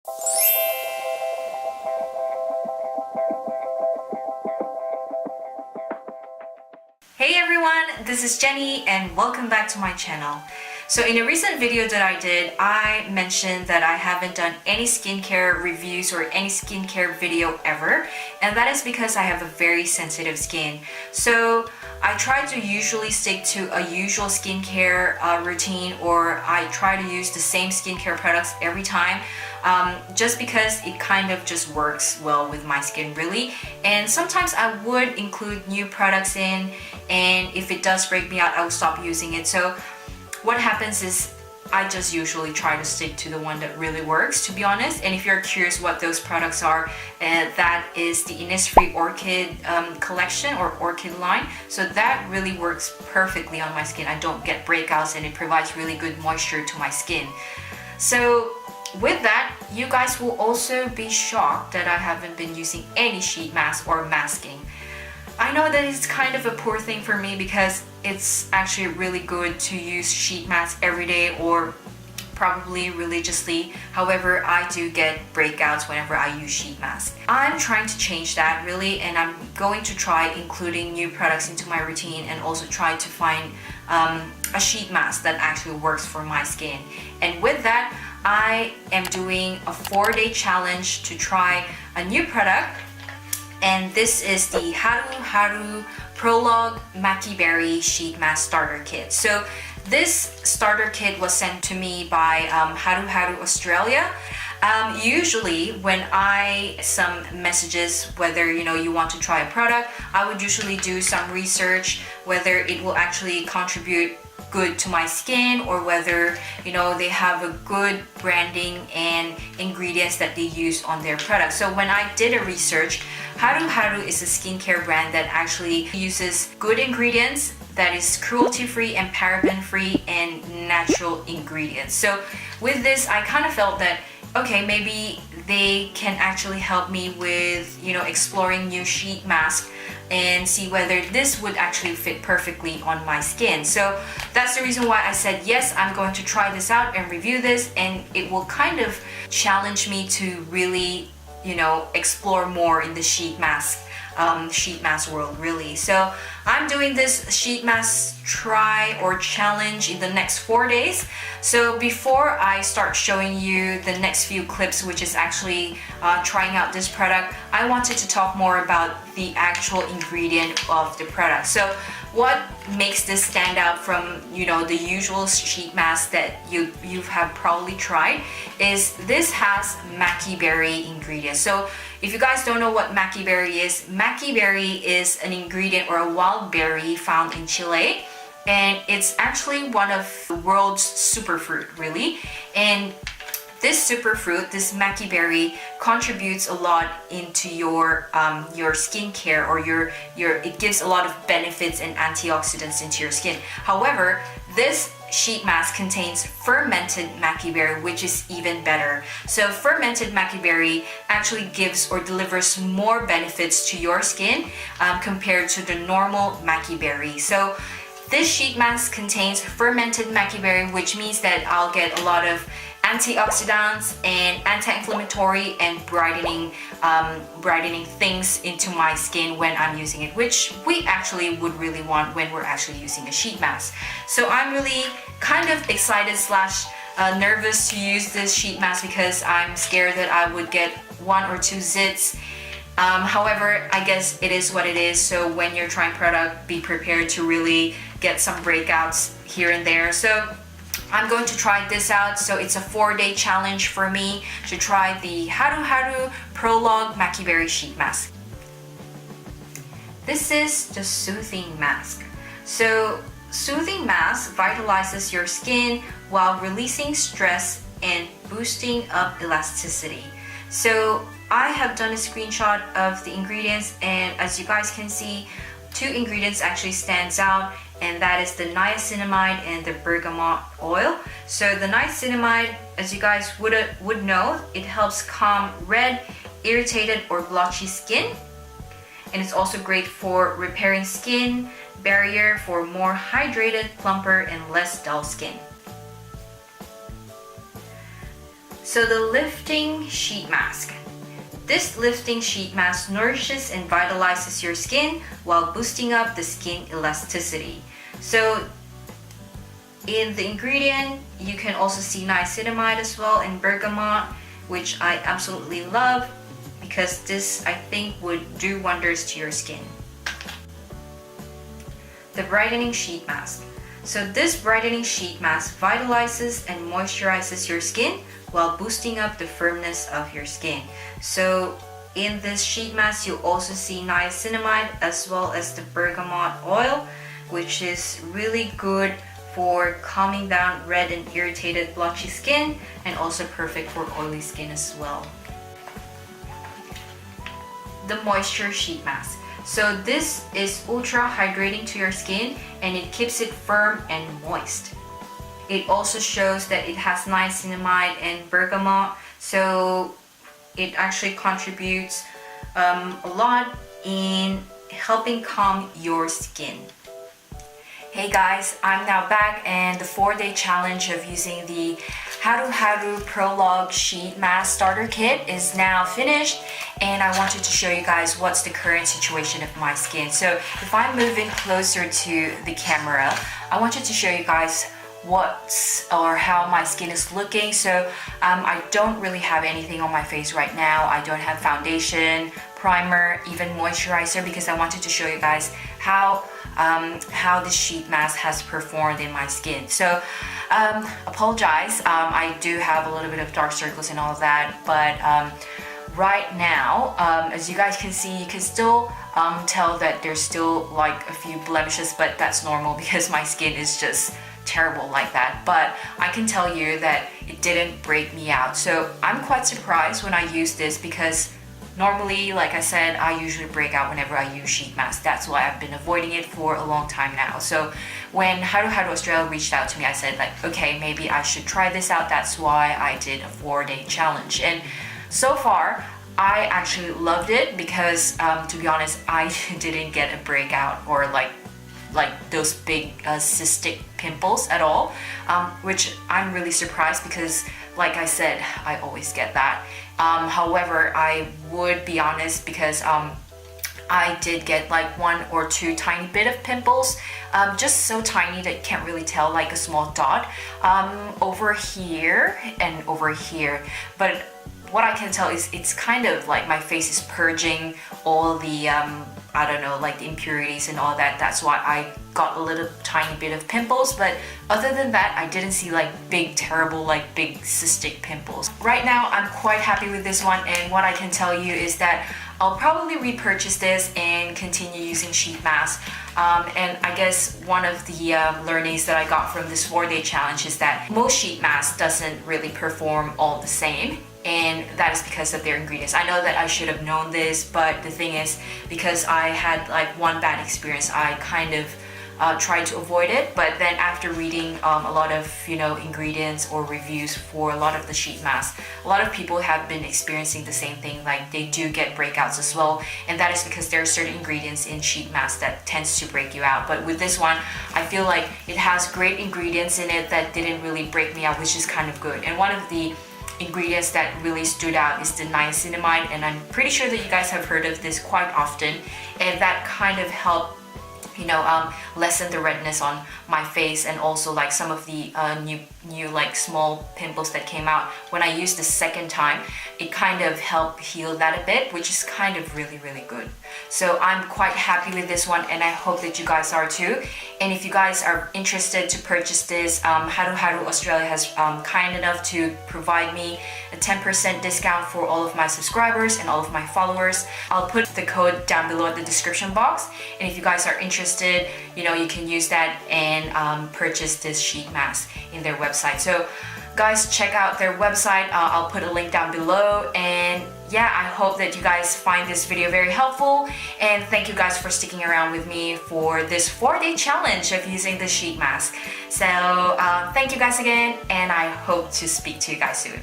Hey everyone, this is Jenny and welcome back to my channel. So in a recent video that I did, I mentioned that I haven't done any skincare reviews or any skincare video ever, and that is because I have a very sensitive skin. So I try to usually stick to a usual skincare routine, or I try to use the same skincare products every time, just because it kind of just works well with my skin really. And sometimes I would include new products in, and if it does break me out, I will stop using it. So what happens is I just usually try to stick to the one that really works, to be honest. And if you're curious what those products are, that is the Innisfree Orchid collection or Orchid line. So that really works perfectly on my skin. I don't get breakouts and it provides really good moisture to my skin. So with that, you guys will also be shocked that I haven't been using any sheet mask or masking. I know that it's kind of a poor thing for me because it's actually really good to use sheet mask every day or probably religiously. However, I do get breakouts whenever I use sheet mask. I'm trying to change that really, and I'm going to try including new products into my routine and also try to find a sheet mask that actually works for my skin. And with that, I am doing a 4-day challenge to try a new product. And this is the Haru Haru Prologue Maki Berry Sheet Mask Starter Kit. So this starter kit was sent to me by Haru Haru Australia. Usually when I get some messages whether you want to try a product, I would usually do some research whether it will actually contribute good to my skin or whether they have a good branding and ingredients that they use on their products. So when I did a research, Haru Haru is a skincare brand that actually uses good ingredients, that is cruelty-free and paraben-free and natural ingredients. So with this, I kind of felt that okay, maybe they can actually help me with exploring new sheet masks and see whether this would actually fit perfectly on my skin. So that's the reason why I said yes, I'm going to try this out and review this, and it will kind of challenge me to really explore more in the sheet mask world really. So I'm doing this sheet mask try or challenge in the next 4 days. So before I start showing you the next few clips, which is actually trying out this product, I wanted to talk more about the actual ingredient of the product. So what makes this stand out from the usual sheet mask that you have probably tried is this has maki berry ingredients. So if you guys don't know what maki berry is an ingredient or a wild berry found in Chile, and it's actually one of the world's superfruit really. And this superfruit, this maki berry, contributes a lot into your skincare, or it gives a lot of benefits and antioxidants into your skin. However, this sheet mask contains fermented maki berry, which is even better. So fermented maki berry actually gives or delivers more benefits to your skin compared to the normal maki berry. So this sheet mask contains fermented maki berry, which means that I'll get a lot of antioxidants and anti-inflammatory and brightening things into my skin when I'm using it, which we actually would really want when we're actually using a sheet mask. So I'm really kind of excited / nervous to use this sheet mask because I'm scared that I would get 1 or 2 zits. However, I guess it is what it is. So when you're trying product, be prepared to really get some breakouts here and there. So I'm going to try this out. So it's a 4-day challenge for me to try the Haru Haru Prologue Maki Berry Sheet Mask. This is the Soothing Mask. So Soothing Mask vitalizes your skin while releasing stress and boosting up elasticity. So I have done a screenshot of the ingredients, and as you guys can see, 2 ingredients actually stands out, and that is the niacinamide and the bergamot oil. So the niacinamide, as you guys would know, it helps calm red, irritated or blotchy skin, and it's also great for repairing skin barrier for more hydrated, plumper and less dull skin. So the lifting sheet mask. This lifting sheet mask nourishes and vitalizes your skin while boosting up the skin elasticity. So in the ingredient, you can also see niacinamide as well and bergamot, which I absolutely love because this I think would do wonders to your skin. The brightening sheet mask. So this brightening sheet mask vitalizes and moisturizes your skin while boosting up the firmness of your skin. So in this sheet mask, you also see niacinamide as well as the bergamot oil, which is really good for calming down red and irritated blotchy skin, and also perfect for oily skin as well. The moisture sheet mask. So this is ultra hydrating to your skin and it keeps it firm and moist. It also shows that it has niacinamide and bergamot, so it actually contributes a lot in helping calm your skin. Hey guys, I'm now back, and the 4-day challenge of using the Haru Haru Prologue Sheet Mask Starter Kit is now finished, and I wanted to show you guys what's the current situation of my skin. So if I'm moving closer to the camera, I wanted to show you guys how my skin is looking. So I don't really have anything on my face right now. I don't have foundation, primer, even moisturizer, because I wanted to show you guys how this sheet mask has performed in my skin. So apologize, I do have a little bit of dark circles and all of that, but right now, as you guys can see, you can still tell that there's still like a few blemishes, but that's normal because my skin is just terrible like that. But I can tell you that it didn't break me out. So I'm quite surprised when I use this, because normally, like I said, I usually break out whenever I use sheet mask. That's why I've been avoiding it for a long time now. So when Haru Haru Australia reached out to me, I said like, okay, maybe I should try this out. That's why I did a 4-day challenge. And so far, I actually loved it because to be honest, I didn't get a breakout or like those big cystic pimples at all, which I'm really surprised because, like I said, I always get that. However, I would be honest because I did get like 1 or 2 tiny bit of pimples, just so tiny that you can't really tell, like a small dot over here and over here. But what I can tell is it's kind of like my face is purging all the I don't know, like the impurities and all that. That's why I got a little tiny bit of pimples, but other than that, I didn't see like big, terrible, like big cystic pimples. Right now, I'm quite happy with this one, and what I can tell you is that I'll probably repurchase this and continue using sheet mask. And I guess one of the learnings that I got from this 4-day challenge is that most sheet masks doesn't really perform all the same, and that is because of their ingredients. I know that I should have known this, but the thing is, because I had like one bad experience, I kind of tried to avoid it. But then after reading a lot of ingredients or reviews for a lot of the sheet masks, a lot of people have been experiencing the same thing, like they do get breakouts as well, and that is because there are certain ingredients in sheet masks that tends to break you out. But with this one, I feel like it has great ingredients in it that didn't really break me out, which is kind of good. And one of the ingredients that really stood out is the niacinamide, and I'm pretty sure that you guys have heard of this quite often, and that kind of helped lessen the redness on my face, and also like some of the new like small pimples that came out when I used the second time. It kind of helped heal that a bit, which is kind of really good. So I'm quite happy with this one, and I hope that you guys are too. And if you guys are interested to purchase this, Haru Haru Australia has kind enough to provide me a 10% discount for all of my subscribers and all of my followers. I'll put the code down below in the description box, and if you guys are interested, you can use that and purchase this sheet mask in their website. So guys, check out their website. I'll put a link down below, and yeah, I hope that you guys find this video very helpful, and thank you guys for sticking around with me for this 4-day challenge of using the sheet mask. So thank you guys again, and I hope to speak to you guys soon.